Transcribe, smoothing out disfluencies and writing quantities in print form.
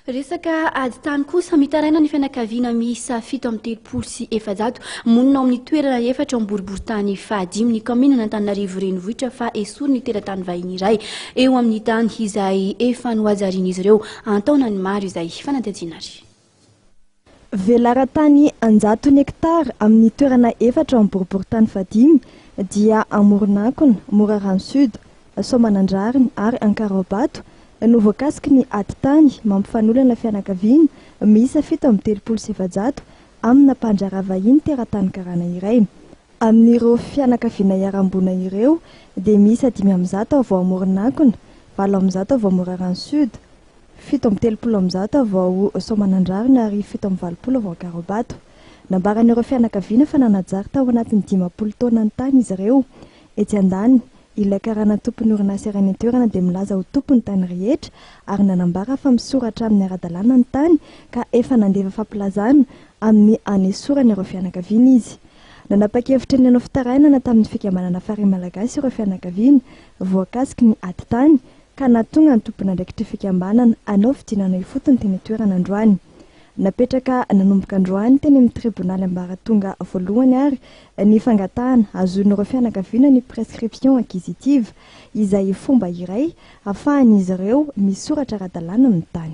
Resaka ady tany kosa mitaraina ny fianakaviana miisa 7 sy 700 monina amin'ny toerana efatra amin'ny boriborintany fahadimy ny kaominina Antananarivo Renivohitra fa esoriny teratany vahiny iray eo amin'ny tany izay efa nohajarin'izy ireo antaonany maro izay fanadihadianary. Velaran-tany 100 hektara amin'ny toerana efatra amin'ny boriborintany fahadimy dia Amorinankona, Morarano Sud, Soamanandrariny ary Ankarobato no voakasiky ny ady tany mampifanolana fianakaviana miisa 7 amina mpanjara-vahiny teratany karana iray. Amin'ireo fianakaviana iarambona ireo dia miisa 500 avao Amorinankona, 700 avao Morarano Sud, 7 avao Soamanandrariny ary 7 avao Ankarobato. Nambaran'ireo fianakaviana fa nanajary tao anatin'ny 50 taona ny tany izy ireo. Etsy andany ilay karana tompony orinasa iray ny toerana dia milaza ho tompony tany rehetra ary nanambara fa misoratra amin'ny ara-dalàna ny tany ka efa nandeva fampilazana amin'ny anesorana ireo fianakaviana izy. Nanapa-kevitra ny anao fitarainana tamin'ny fikambanana fary malagasy ireo fianakaviana voakasiky ny ady tany ka natonga ny tompona andraikitra fikambanana anao fidinana ifotony teny toerana androany. Napetraka nanomboka androany teny amin'ny tribonaly ambaratonga voalohany ary ny fangatahana azon'ireo fianakaviana ny prescription acquisitive izay fomba iray ahafahan'izy ireo misoratra ara-dalàna amin'ny tany.